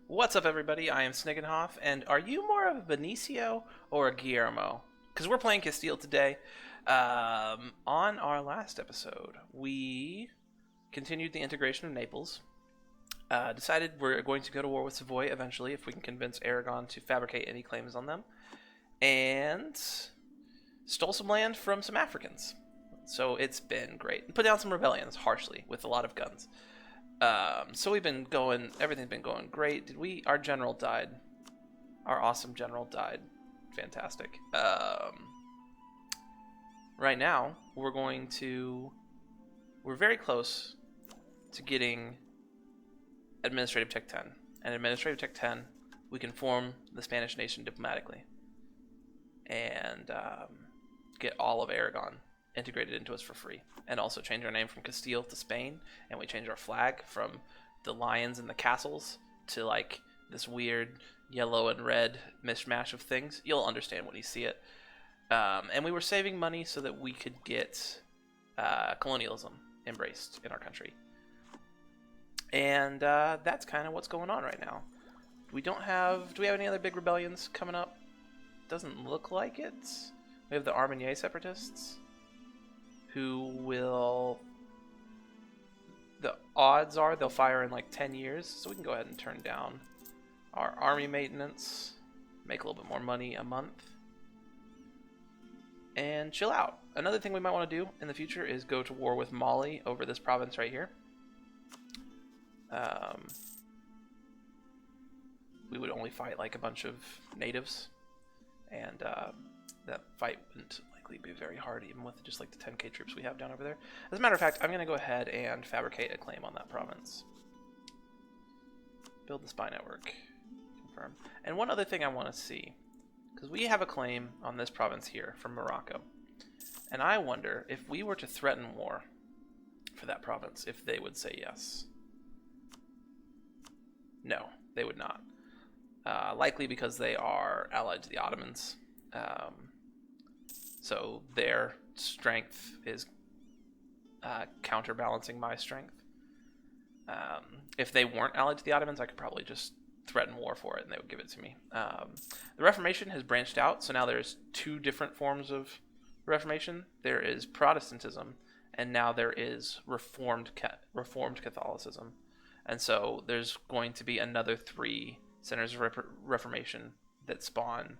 What's up, everybody? I am Sniggenhoff, and are you more of a Benicio or a Guillermo? Because we're playing Castile today. On our last episode, we continued the integration of Naples. Decided we're going to go to war with Savoy eventually if we can convince Aragon to fabricate any claims on them. And stole some land from some Africans. So it's been great. Put down some rebellions harshly with a lot of guns. So we've been going, everything's been going great. Our general died. Our awesome general died. Fantastic. Right now, we're very close to getting Administrative Tech 10. And Administrative Tech 10, we can form the Spanish nation diplomatically. And get all of Aragon integrated into us for free, and also change our name from Castile to Spain, and we change our flag from the lions and the castles to like this weird yellow and red mishmash of things. You'll understand when you see it. And we were saving money so that we could get colonialism embraced in our country, and that's kind of what's going on right now. Do we have any other big rebellions coming up? Doesn't look like it. We have the Armenier separatists, who will, the odds are they'll fire in like 10 years, so we can go ahead and turn down our army maintenance, make a little bit more money a month, and chill out. Another thing we might want to do in the future is go to war with Mali over this province right here. We would only fight like a bunch of natives, and that fight wouldn't likely be very hard, even with just like the 10k troops we have down over there. As a matter of fact, I'm going to go ahead and fabricate a claim on that province. Build the spy network. Confirm. And one other thing I want to see, because we have a claim on this province here from Morocco, and I wonder if we were to threaten war for that province, if they would say yes. No, they would not. Likely because they are allied to the Ottomans. So their strength is counterbalancing my strength. If they weren't allied to the Ottomans, I could probably just threaten war for it and they would give it to me. The Reformation has branched out, so now there's two different forms of Reformation. There is Protestantism, and now there is Reformed Catholicism. And so there's going to be another 3 centers of Reformation that spawn,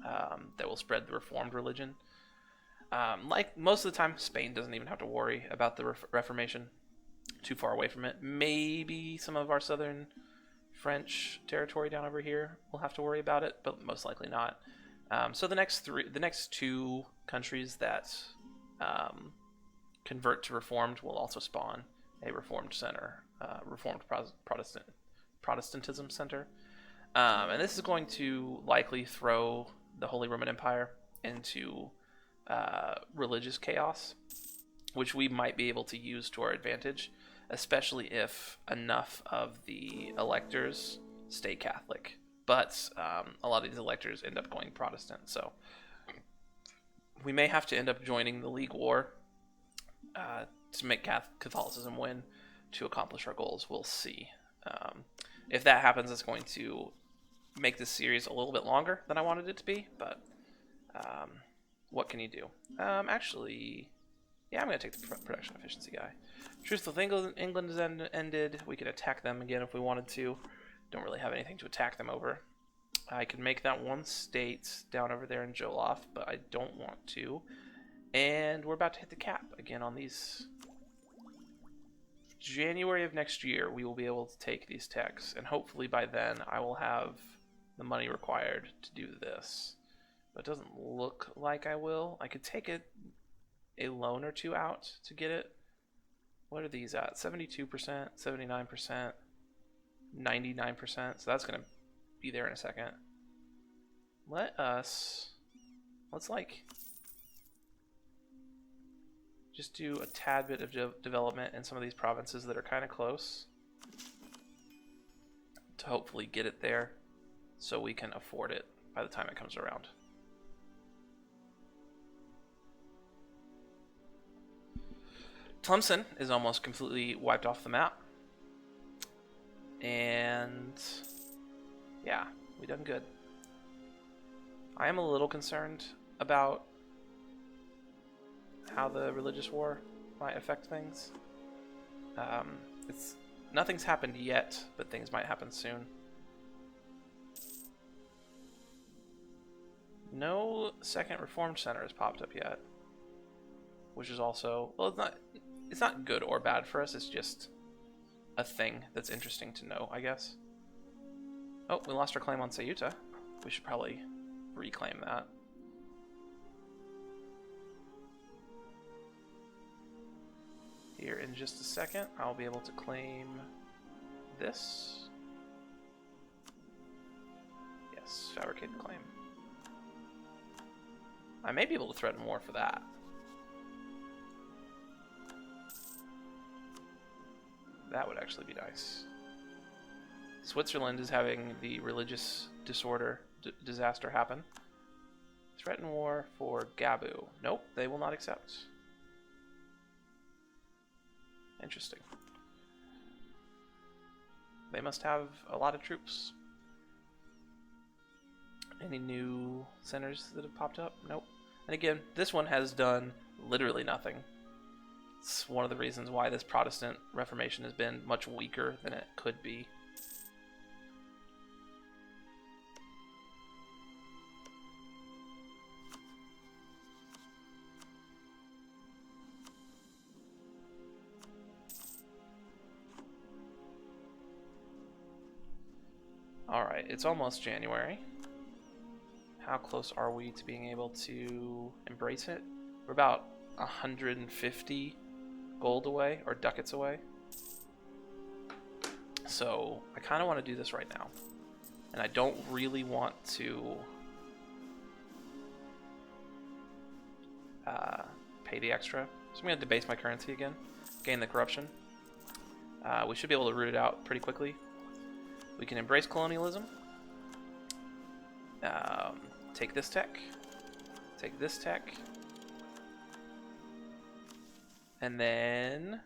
that will spread the Reformed religion. Like most of the time, Spain doesn't even have to worry about the Reformation. Too far away from it. Maybe some of our southern French territory down over here will have to worry about it, but most likely not. So the next 2 countries that convert to Reformed will also spawn a Reformed center, Reformed Protestantism center. And this is going to likely throw the Holy Roman Empire into religious chaos, which we might be able to use to our advantage, especially if enough of the electors stay Catholic. But a lot of these electors end up going Protestant, so we may have to end up joining the League War to make Catholicism win to accomplish our goals. We'll see. If that happens, it's going to make this series a little bit longer than I wanted it to be, but what can you do? Actually, yeah, I'm going to take the production efficiency guy. Truce with England has ended. We could attack them again if we wanted to. Don't really have anything to attack them over. I could make that one state down over there in Jolof, but I don't want to. And we're about to hit the cap again on these. January of next year, we will be able to take these techs, and hopefully by then I will have the money required to do this. But it doesn't look like I will. I could take a loan or 2 out to get it. What are these at? 72%, 79%, 99%. So that's going to be there in a second. Let's like just do a tad bit of development in some of these provinces that are kind of close to hopefully get it there so we can afford it by the time it comes around. Tlemcen is almost completely wiped off the map. And Yeah, we done good. I am a little concerned about how the religious war might affect things. Nothing's happened yet, but things might happen soon. No second Reformed Center has popped up yet, which is also, well, it's not good or bad for us. It's just a thing that's interesting to know, I guess. Oh, we lost our claim on Ceuta. We should probably reclaim that. Here in just a second, I'll be able to claim this. Yes, fabricated claim. I may be able to threaten war for that. That would actually be nice. Switzerland is having the religious disorder disaster happen. Threaten war for Gabu. Nope, they will not accept. Interesting. They must have a lot of troops. Any new centers that have popped up? Nope. And again, this one has done literally nothing. It's one of the reasons why this Protestant Reformation has been much weaker than it could be. Alright, it's almost January. How close are we to being able to embrace it? We're about 150 gold away, or ducats away. So I kind of want to do this right now. And I don't really want to pay the extra. So I'm going to debase my currency again, gain the corruption. We should be able to root it out pretty quickly. We can embrace colonialism. Take this tech. Take this tech. And then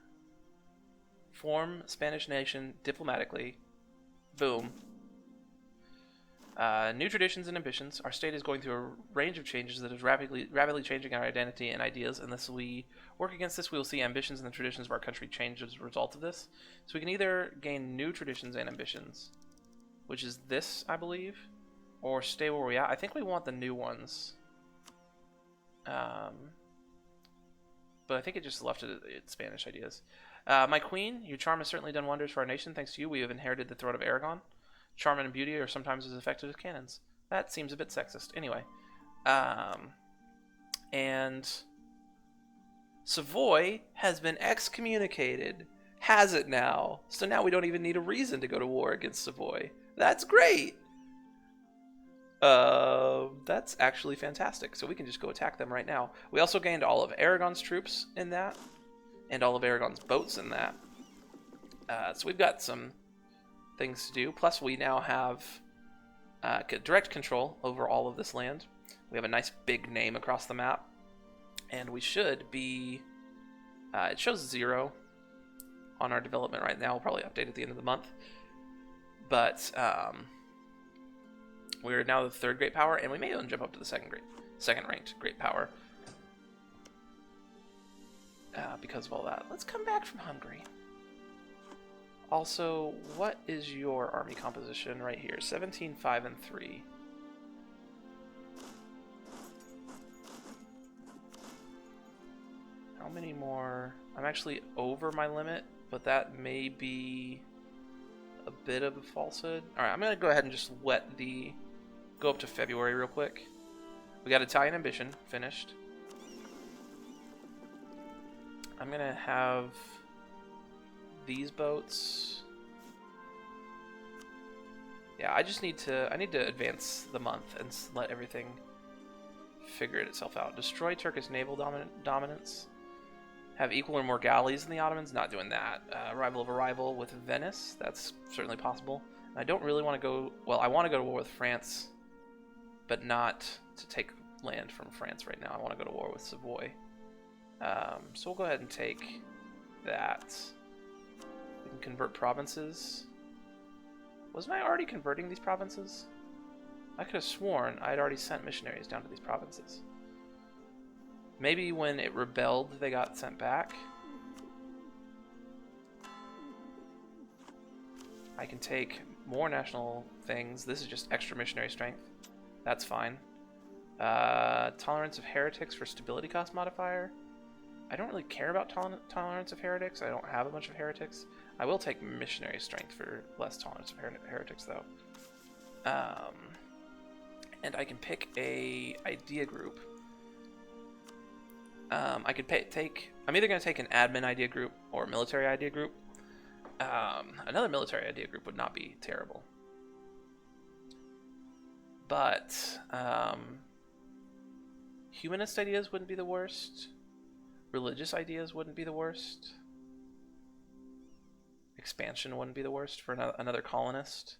form Spanish nation diplomatically. Boom. New traditions and ambitions. Our state is going through a range of changes that is rapidly changing our identity and ideas. Unless we work against this, we will see ambitions and the traditions of our country change as a result of this. So we can either gain new traditions and ambitions, which is this, I believe, or stay where we are. I think we want the new ones. But I think it just left it at Spanish ideas. My queen, your charm has certainly done wonders for our nation. Thanks to you, we have inherited the throne of Aragon. Charm and beauty are sometimes as effective as cannons. That seems a bit sexist. Anyway. And Savoy has been excommunicated. Has it now. So now we don't even need a reason to go to war against Savoy. That's great. That's actually fantastic. So we can just go attack them right now. We also gained all of Aragon's troops in that, and all of Aragon's boats in that. So we've got some things to do. Plus, we now have direct control over all of this land. We have a nice big name across the map, and we should be. It shows 0 on our development right now. We'll probably update at the end of the month, but we're now the 3rd great power, and we may even jump up to the second ranked great power because of all that. Let's come back from Hungary. Also, what is your army composition right here? 17, 5, and 3. How many more? I'm actually over my limit, but that may be a bit of a falsehood. Alright, I'm going to go ahead and just go up to February real quick. We got Italian Ambition finished. I'm going to have these boats. Yeah, I need to advance the month and let everything figure itself out. Destroy Turkish naval dominance. Have equal or more galleys than the Ottomans. Not doing that. Rival of a rival with Venice. That's certainly possible. I don't really want to go. Well, I want to go to war with France, but not to take land from France right now. I want to go to war with Savoy. So we'll go ahead and take that. We can convert provinces. Wasn't I already converting these provinces? I could have sworn I'd already sent missionaries down to these provinces. Maybe when it rebelled, they got sent back. I can take more national things. This is just extra missionary strength. That's fine. Tolerance of heretics for stability cost modifier. I don't really care about tolerance of heretics. I don't have a bunch of heretics. I will take missionary strength for less tolerance of heretics, though. And I can pick a idea group. I could take... I'm either going to take an admin idea group or a military idea group. Another military idea group would not be terrible. But humanist ideas wouldn't be the worst. Religious ideas wouldn't be the worst. Expansion wouldn't be the worst for another colonist.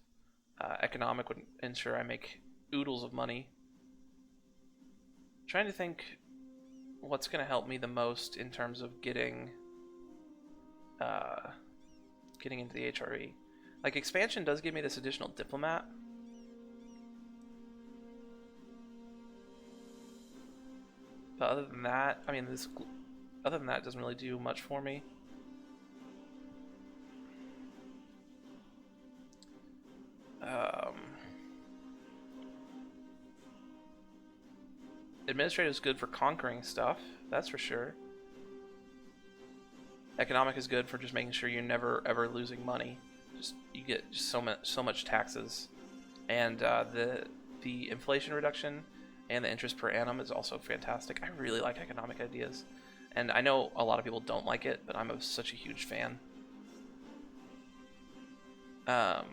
Economic would ensure I make oodles of money. Trying to think what's going to help me the most in terms of getting into the HRE. Like, expansion does give me this additional diplomat. But other than that, I mean, other than that, it doesn't really do much for me. Administrative is good for conquering stuff, that's for sure. Economic is good for just making sure you're never ever losing money. You get just so much taxes, and the inflation reduction and the interest per annum is also fantastic. I really like economic ideas, and I know a lot of people don't like it, but I'm such a huge fan. I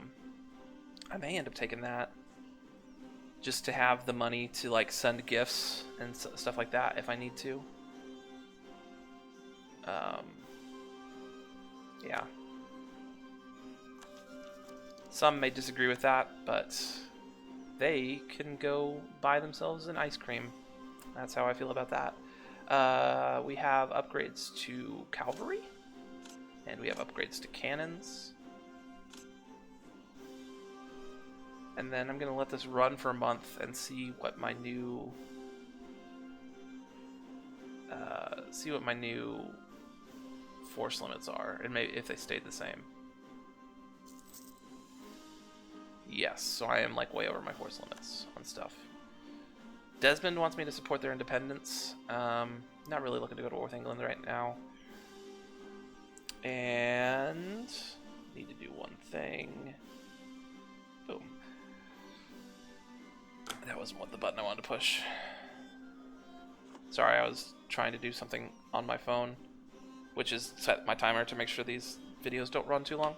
may end up taking that just to have the money to like send gifts and stuff like that if I need to. Yeah. Some may disagree with that, but they can go buy themselves an ice cream. That's how I feel about that. We have upgrades to cavalry, and we have upgrades to cannons. And then I'm gonna let this run for a month and see what my new force limits are, and maybe if they stayed the same. Yes, so I am like way over my force limits on stuff. Desmond wants me to support their independence. Not really looking to go to war with England right now. And need to do one thing. Boom. That wasn't what the button I wanted to push. Sorry, I was trying to do something on my phone, which is set my timer to make sure these videos don't run too long.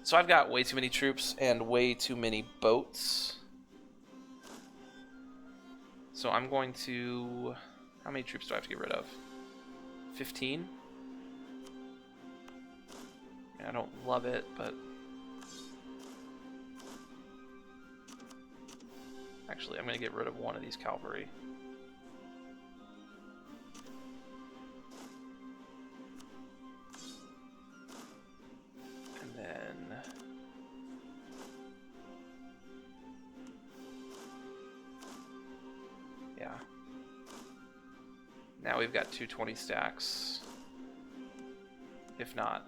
So I've got way too many troops and way too many boats. So I'm going to... How many troops do I have to get rid of? 15? I don't love it, but... Actually, I'm going to get rid of one of these cavalry. And then... Yeah. Now we've got 220 stacks. If not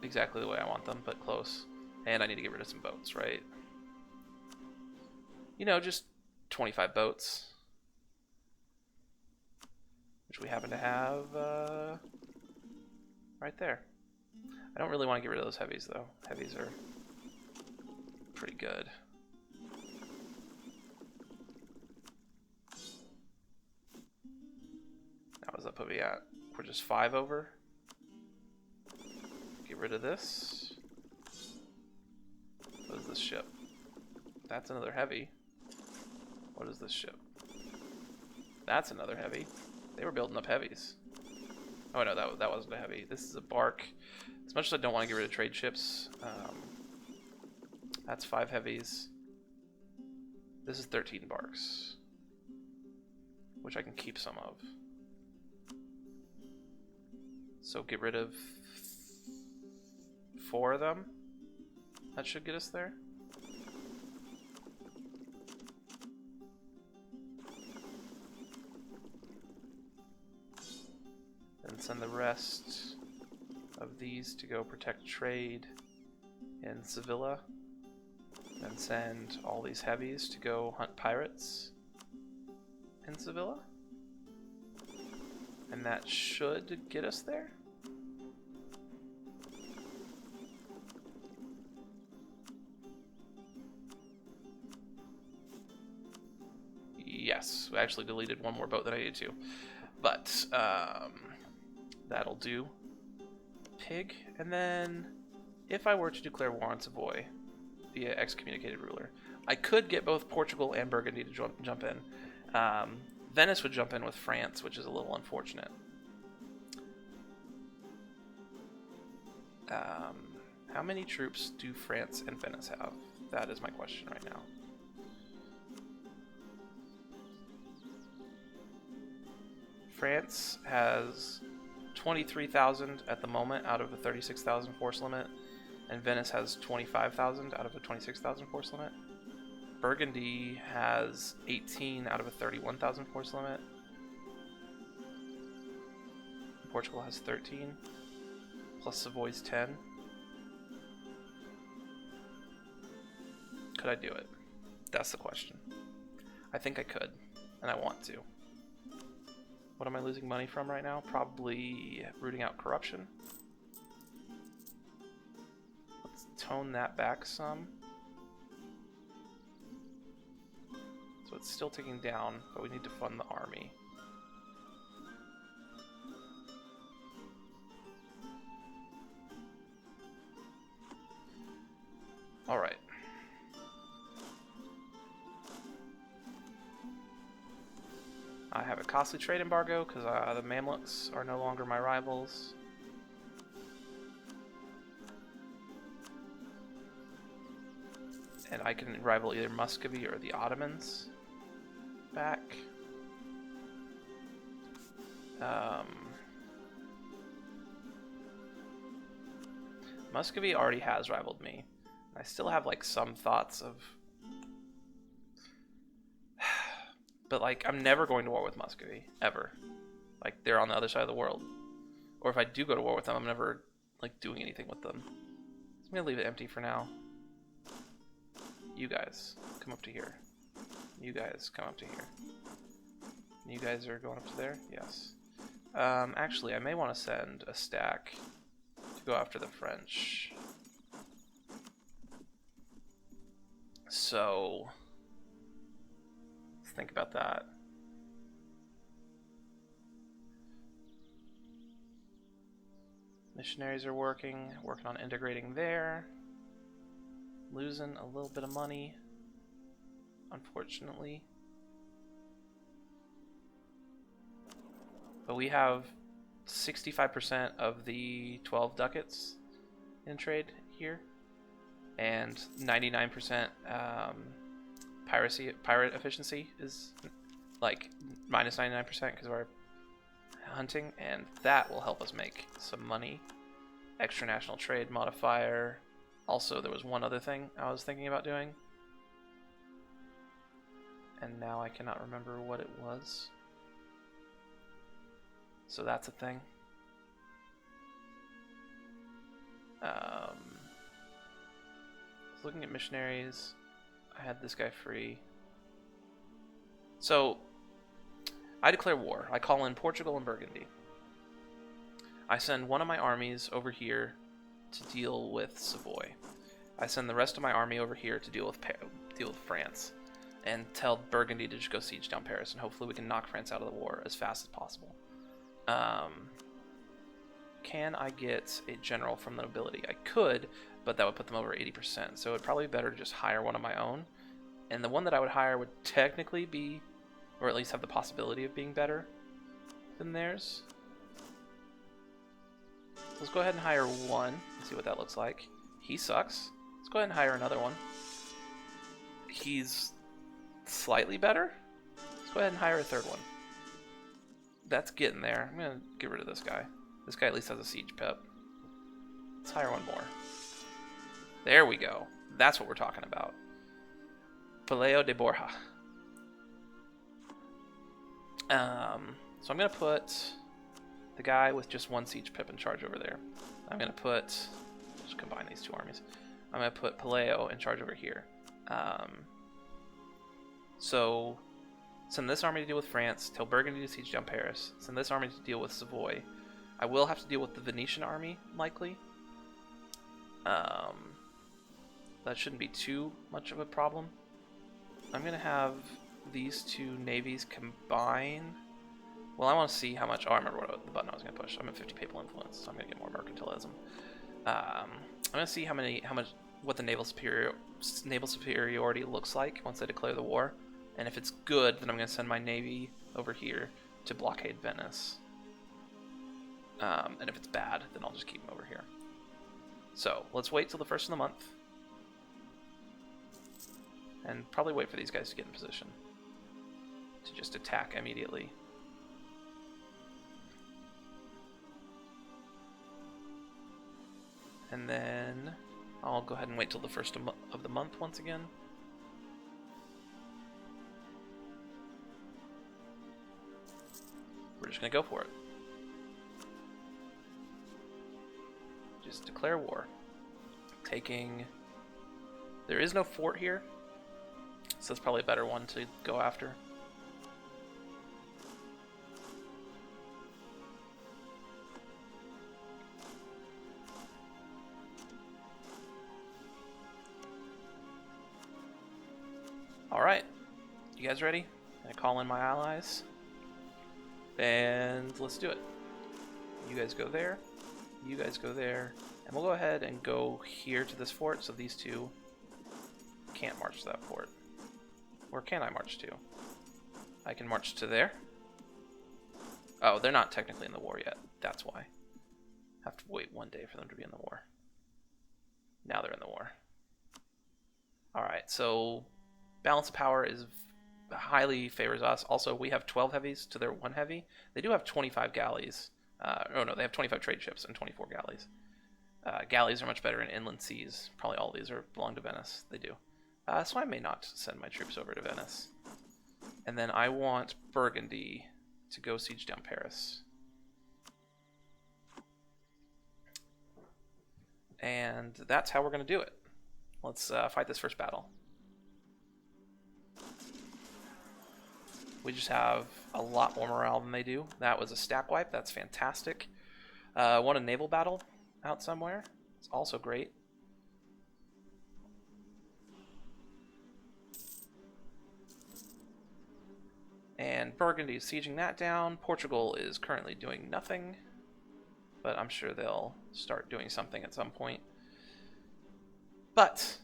exactly the way I want them, but close. And I need to get rid of some boats, right? You know, just 25 boats. Which we happen to have right there. I don't really want to get rid of those heavies, though. Heavies are pretty good. Now, what does that put me at? We're just 5 over. Get rid of this. What is this ship? That's another heavy. What is this ship? That's another heavy. They were building up heavies. Oh no, that wasn't a heavy. This is a bark. As much as I don't want to get rid of trade ships, that's 5 heavies. This is 13 barks, which I can keep some of. So get rid of 4 of them. That should get us there. Then send the rest of these to go protect trade in Sevilla. Then send all these heavies to go hunt pirates in Sevilla. And that should get us there. Yes, we actually deleted one more boat than I needed to. But that'll do. Pig. And then if I were to declare war on Savoy via excommunicated ruler, I could get both Portugal and Burgundy to jump in. Venice would jump in with France, which is a little unfortunate. How many troops do France and Venice have? That is my question right now. France has 23,000 at the moment out of a 36,000 force limit, and Venice has 25,000 out of a 26,000 force limit. Burgundy has 18 out of a 31,000 force limit. Portugal has 13, plus Savoy's 10. Could I do it? That's the question. I think I could, and I want to. What am I losing money from right now? Probably rooting out corruption. Let's tone that back some. So it's still ticking down, but we need to fund the army. All right. I have a costly trade embargo because the Mamluks are no longer my rivals. And I can rival either Muscovy or the Ottomans back. Muscovy already has rivaled me. I still have like some thoughts of... But like, I'm never going to war with Muscovy, ever. Like, they're on the other side of the world. Or if I do go to war with them, I'm never like doing anything with them. So I'm gonna leave it empty for now. You guys, come up to here. You guys, come up to here. You guys are going up to there? Yes. Actually, I may want to send a stack to go after the French. So... think about that. Missionaries are working on integrating there. Losing a little bit of money, unfortunately. But we have 65% of the 12 ducats in trade here, and 99% pirate efficiency is like minus 99% because of our hunting, and that will help us make some money. Extra national trade modifier. Also, there was one other thing I was thinking about doing, and now I cannot remember what it was. So that's a thing. I was looking at missionaries. I had this guy free. So, I declare war. I call in Portugal and Burgundy. I send one of my armies over here to deal with Savoy. I send the rest of my army over here to deal with France, and tell Burgundy to just go siege down Paris, and hopefully we can knock France out of the war as fast as possible. Can I get a general from the nobility? I could, but that would put them over 80%. So it would probably be better to just hire one of my own. And the one that I would hire would technically be, or at least have the possibility of being better than theirs. Let's go ahead and hire one and see what that looks like. He sucks. Let's go ahead and hire another one. He's slightly better. Let's go ahead and hire a third one. That's getting there. I'm going to get rid of this guy. This guy at least has a siege pep. Let's hire one more. There we go. That's what we're talking about. Paleo de Borja. So I'm going to put the guy with just 1 siege pip in charge over there. I'm going to put... Just combine these 2 armies. I'm going to put Paleo in charge over here. So send this army to deal with France. Tell Burgundy to siege down Paris. Send this army to deal with Savoy. I will have to deal with the Venetian army, likely. That shouldn't be too much of a problem. I'm going to have these 2 navies combine. Well, I want to see how much... Oh, I remember what the button I was going to push. I'm at 50 papal influence, so I'm going to get more mercantilism. I'm going to see what the naval superiority looks like once I declare the war. And if it's good, then I'm going to send my navy over here to blockade Venice. And if it's bad, then I'll just keep them over here. So let's wait till the 1st of the month. And probably wait for these guys to get in position to just attack immediately. And then I'll go ahead and wait till the 1st of the month once again. We're just going to go for it. Just declare war. Taking... There is no fort here, so it's probably a better one to go after. Alright, you guys ready? I'm gonna call in my allies. And let's do it. You guys go there, you guys go there, and we'll go ahead and go here to this fort, so these 2 can't march to that fort. Where can I march to? I can march to there. Oh, they're not technically in the war yet. That's why. Have to wait 1 day for them to be in the war. Now they're in the war. Alright, so balance of power is highly favors us. Also, we have 12 heavies to their 1 heavy. They do have 25 galleys. Oh no, they have 25 trade ships and 24 galleys. Galleys are much better in inland seas. Probably all of these belong to Venice. They do. So I may not send my troops over to Venice. And then I want Burgundy to go siege down Paris. And that's how we're going to do it. Let's fight this first battle. We just have a lot more morale than they do. That was a stack wipe. That's fantastic. Won a naval battle out somewhere. It's also great. And Burgundy is sieging that down. Portugal is currently doing nothing, but I'm sure they'll start doing something at some point. But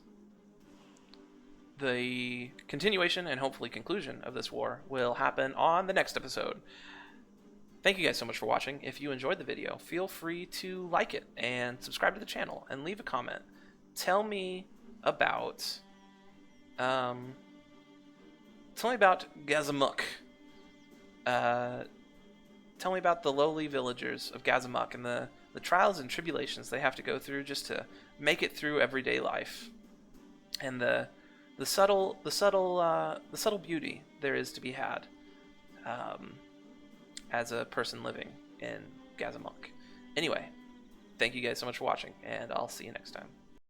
the continuation and hopefully conclusion of this war will happen on the next episode. Thank you guys so much for watching. If you enjoyed the video, feel free to like it and subscribe to the channel and leave a comment. Tell me about Gazamuk. Tell me about the lowly villagers of Gazamuk and the trials and tribulations they have to go through just to make it through everyday life, and the subtle beauty there is to be had as a person living in Gazamuk. Anyway, thank you guys so much for watching, and I'll see you next time.